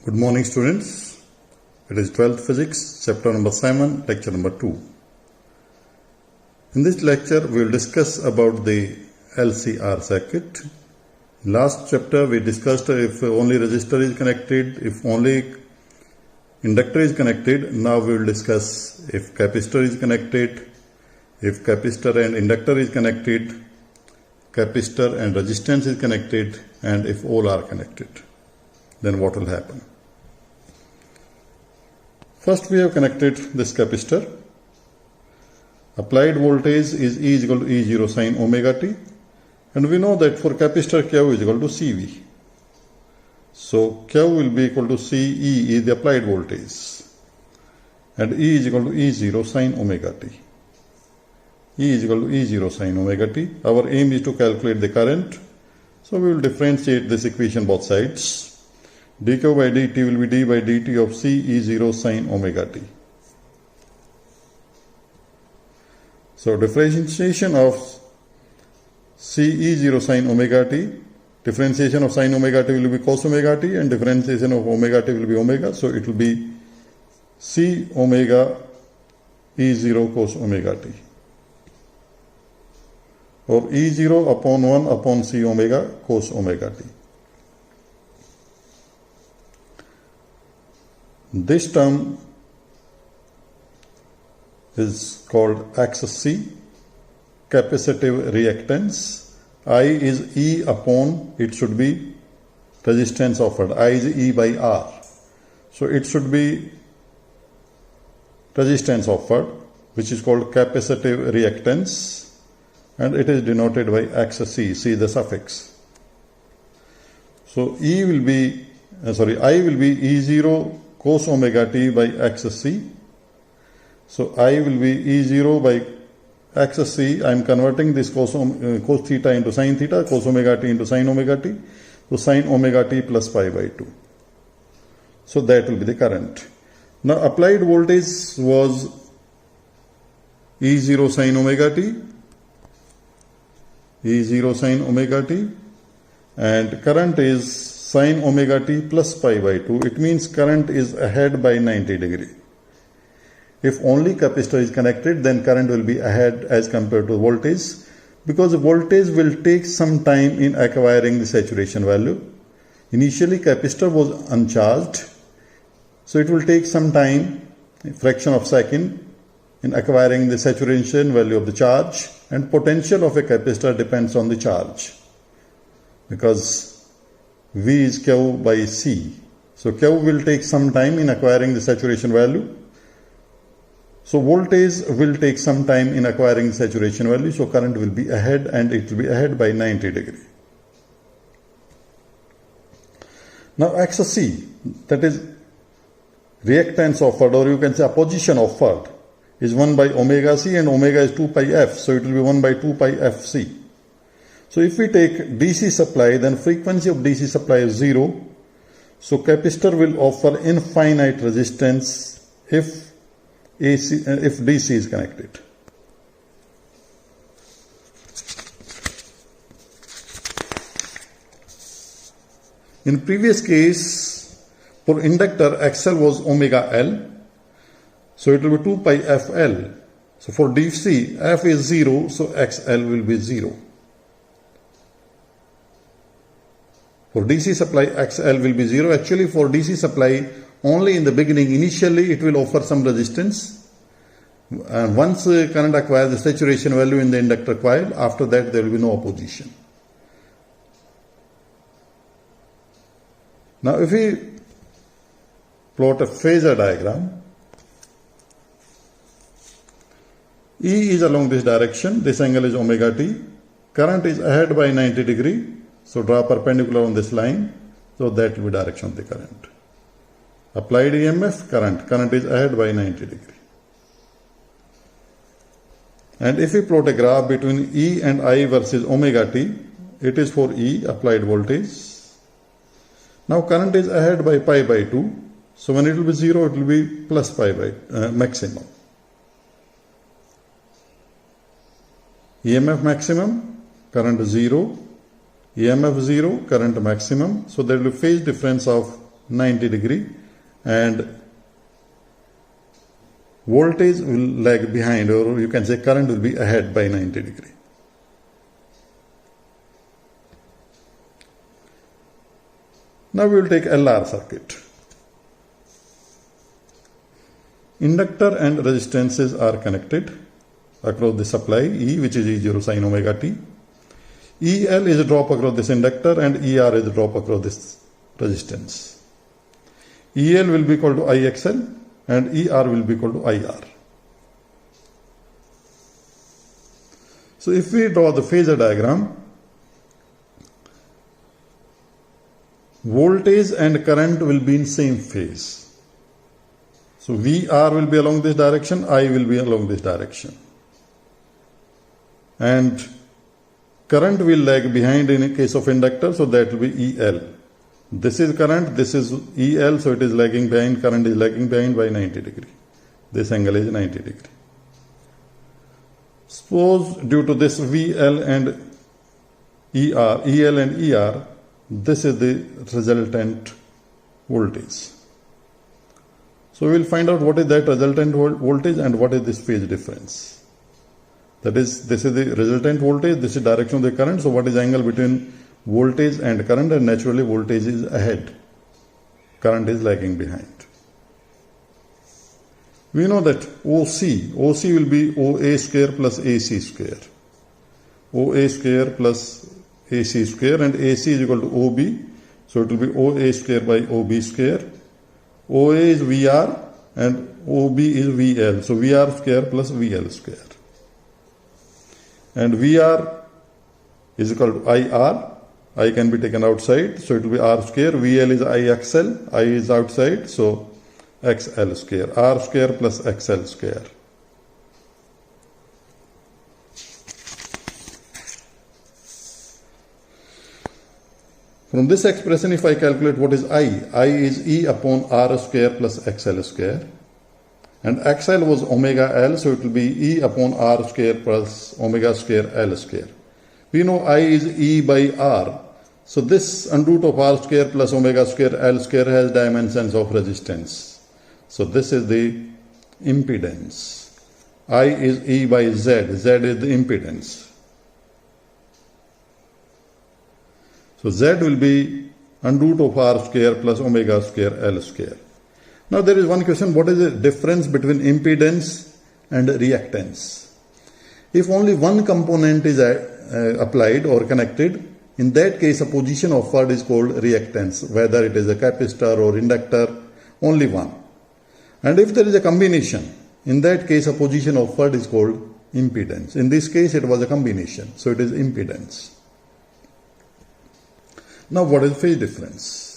Good morning, students. It is 12th Physics, chapter number 7, lecture number 2. In this lecture, we will discuss about the LCR circuit. Last chapter, we discussed if only resistor is connected, if only inductor is connected. Now we will discuss if capacitor is connected, if capacitor and inductor is connected, capacitor and resistance is connected, and if all are connected, then what will happen? First, we have connected this capacitor. Applied voltage is E is equal to E0 sin omega t, and we know that for capacitor Q is equal to CV. So Q will be equal to CE is the applied voltage, and E is equal to E0 sin omega t. E is equal to E0 sin omega t. Our aim is to calculate the current, so we will differentiate this equation both sides. dq by dt will be d by dt of C E0 sin omega t. So differentiation of C E0 sin omega t, differentiation of sin omega t will be cos omega t, and differentiation of omega t will be omega. So it will be C omega E0 cos omega t, or E0 upon 1 upon C omega cos omega t. This term is called XC, capacitive reactance. I is E upon, it should be resistance offered. I is E by R. So it should be resistance offered, which is called capacitive reactance, and it is denoted by XC. See the suffix. So I will be E0 cos omega t by XC. So I will be E0 by XC. I am converting this cos theta into sin theta, cos omega t into sin omega t. So sin omega t plus pi by 2. So that will be the current. Now applied voltage was E0 sin omega t, E0 sin omega t, and current is sin omega t plus pi by 2. It means current is ahead by 90 degree. If only capacitor is connected, then current will be ahead as compared to voltage, because voltage will take some time in acquiring the saturation value. Initially capacitor was uncharged, so it will take some time, a fraction of second, in acquiring the saturation value of the charge, and potential of a capacitor depends on the charge, because V is Q by C. So Q will take some time in acquiring the saturation value. So voltage will take some time in acquiring the saturation value. So current will be ahead, and it will be ahead by 90 degree. Now XC, that is reactance offered, or you can say opposition offered, is 1 by omega C, and omega is 2 pi F. So it will be 1 by 2 pi FC. So if we take DC supply, then frequency of DC supply is 0. So capacitor will offer infinite resistance if DC is connected. In previous case, for inductor, XL was omega L. So it will be 2 pi FL. So for DC, F is 0, so XL will be 0. For DC supply, XL will be 0. Actually, for DC supply, only in the beginning, initially it will offer some resistance. And once current acquires the saturation value in the inductor coil, after that there will be no opposition. Now if we plot a phasor diagram, E is along this direction, this angle is omega t, current is ahead by 90 degree. So draw perpendicular on this line, so that will be direction of the current. Applied EMF, current is ahead by 90 degree. And if we plot a graph between E and I versus omega t, it is for E, applied voltage. Now current is ahead by pi by 2, so when it will be 0, it will be plus pi by maximum. EMF maximum, current 0, EMF 0, current maximum. So there will be phase difference of 90 degree and voltage will lag behind, or you can say current will be ahead by 90 degree. Now we will take LR circuit. Inductor and resistances are connected across the supply E, which is E0 sin omega t. EL is a drop across this inductor and ER is a drop across this resistance. EL will be equal to IXL and ER will be equal to IR. So if we draw the phasor diagram, voltage and current will be in same phase. So VR will be along this direction, I will be along this direction. And current will lag behind in a case of inductor, so that will be EL. This is current, this is EL, so it is lagging behind, current is lagging behind by 90 degree. This angle is 90 degree. Suppose due to this VL and ER, EL and ER, this is the resultant voltage. So we will find out what is that resultant voltage and what is this phase difference. That is, this is the resultant voltage, this is direction of the current. So what is the angle between voltage and current? And naturally voltage is ahead, current is lagging behind. We know that OC will be OA square plus AC square. OA square plus AC square, and AC is equal to OB. So it will be OA square by OB square. OA is VR and OB is VL. So VR square plus VL square. And VR is equal to IR. I can be taken outside, so it will be R square. VL is IXL. I is outside, so XL square. R square plus XL square. From this expression, if I calculate what is I is E upon R square plus XL square. And XL was omega L, so it will be E upon R square plus omega square L square. We know I is E by R. So this under root of R square plus omega square L square has dimensions of resistance. So this is the impedance. I is E by Z. Z is the impedance. So Z will be under root of R square plus omega square L square. Now there is one question, what is the difference between impedance and reactance? If only one component is applied or connected, in that case a position offered is called reactance, whether it is a capacitor or inductor, only one. And if there is a combination, in that case a position offered is called impedance. In this case it was a combination, so it is impedance. Now what is phase difference?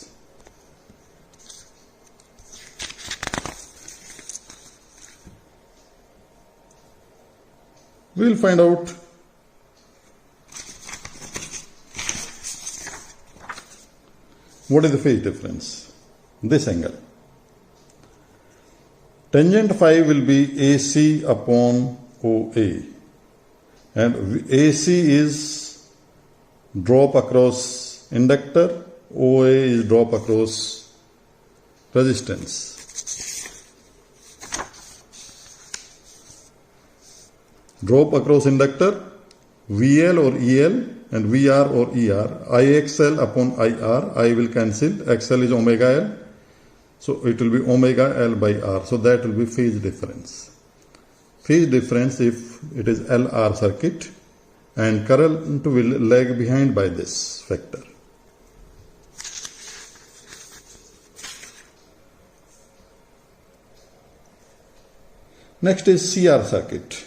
We will find out what is the phase difference. This angle. Tangent phi will be AC upon OA. And AC is drop across inductor, OA is drop across resistance. Drop across inductor, VL or EL and VR or ER, IXL upon IR, I will cancel, XL is omega L, so it will be omega L by R, so that will be phase difference. Phase difference if it is LR circuit, and current will lag behind by this factor. Next is CR circuit.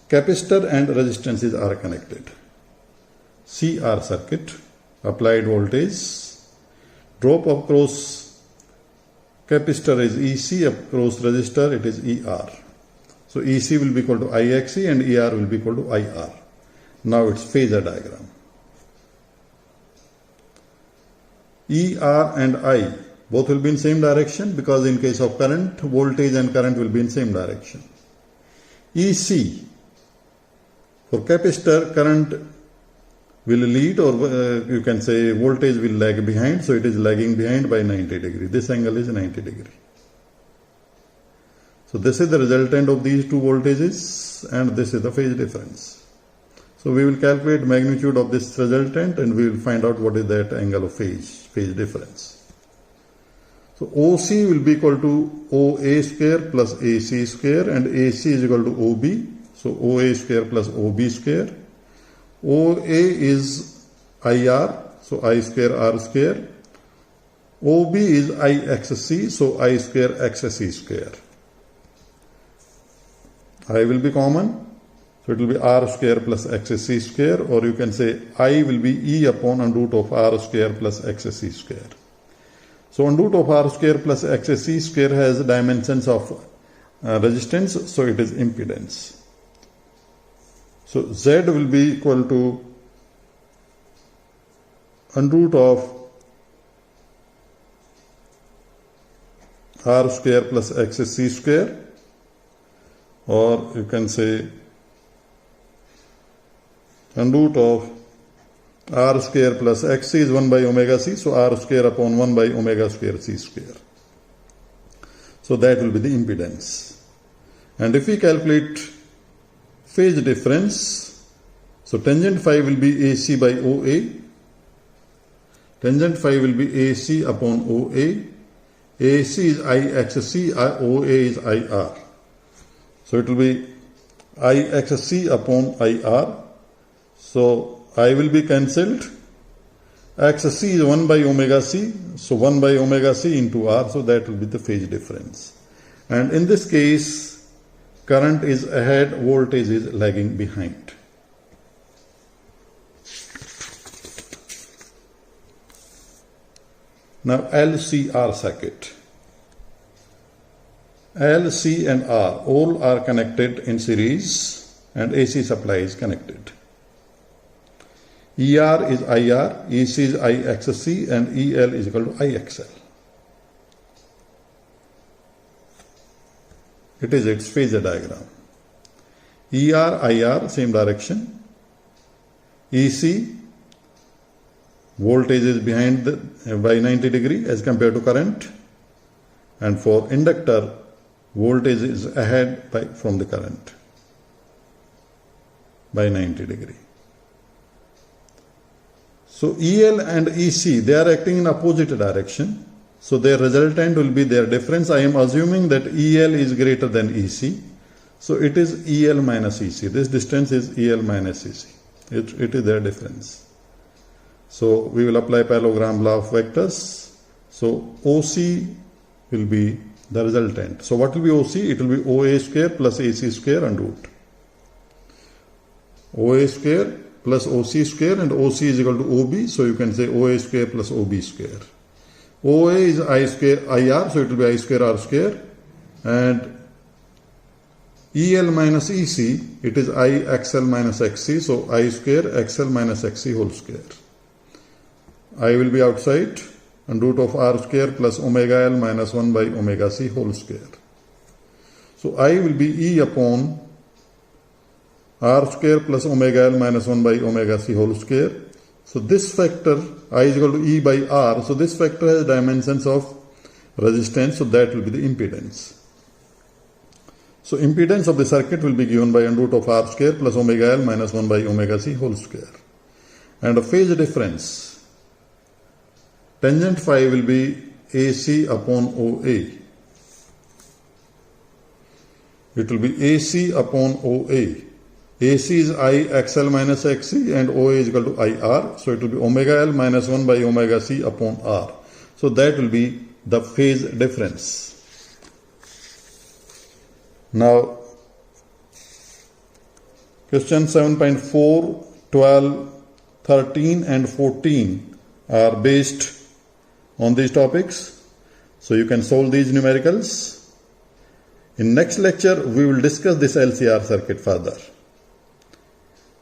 Capacitor and resistances are connected. CR circuit, applied voltage, drop across capacitor is EC, across resistor it is ER. So EC will be equal to IXC and ER will be equal to IR. Now it's phasor diagram. ER and I both will be in same direction, because in case of current, voltage and current will be in same direction. EC, for capacitor, current will lead, or you can say voltage will lag behind, so it is lagging behind by 90 degree. This angle is 90 degree. So this is the resultant of these two voltages, and this is the phase difference. So we will calculate magnitude of this resultant, and we will find out what is that angle of phase difference. So OC will be equal to OA square plus AC square, and AC is equal to OB. So OA square plus OB square. OA is IR, so I square R square. OB is IXC, so I square XC square. I will be common, so it will be R square plus XC square, or you can say I will be E upon under root of R square plus XC square. So under root of R square plus XC square has dimensions of resistance, so it is impedance. So Z will be equal to under root of R square plus XC square, or you can say under root of R square plus XC is 1 by omega C, so R square upon 1 by omega square C square. So that will be the impedance. And if we calculate phase difference, so tangent phi will be AC by OA, tangent phi will be AC upon OA, AC is IXC, OA is IR. So it will be IXC upon IR. So I will be cancelled. XC is 1 by omega C, so 1 by omega C into R, so that will be the phase difference. And in this case, current is ahead, voltage is lagging behind. Now LCR circuit. L, C and R all are connected in series, and AC supply is connected. ER is IR, EC is IXC, and EL is equal to IXL. It is its phasor diagram. ER, IR, same direction. EC, voltage is behind by 90 degree as compared to current. And for inductor, voltage is ahead from the current by 90 degree. So EL and EC, they are acting in opposite direction. So their resultant will be their difference. I am assuming that EL is greater than EC. So it is EL minus EC. This distance is EL minus EC. It is their difference. So we will apply parallelogram law of vectors. So OC will be the resultant. So what will be OC? It will be OA square plus AC square under root. OA square plus OC square, and OC is equal to OB, so you can say OA square plus OB square. OA is I square IR, so it will be I square R square, and EL minus EC, it is IXL minus XC, so I square XL minus XC whole square. I will be outside, and root of R square plus omega L minus 1 by omega C whole square. So I will be E upon R square plus omega L minus 1 by omega C whole square. So this factor, I is equal to E by R, so this factor has dimensions of resistance, so that will be the impedance. So impedance of the circuit will be given by under root of R square plus omega L minus 1 by omega C whole square. And a phase difference, tangent phi will be AC upon OA. It will be AC upon OA. AC is IXL minus XC, and OA is equal to IR. So it will be omega L minus 1 by omega C upon R. So that will be the phase difference. Now, question 7.4, 12, 13 and 14 are based on these topics. So you can solve these numericals. In next lecture, we will discuss this LCR circuit further.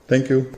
Thank you.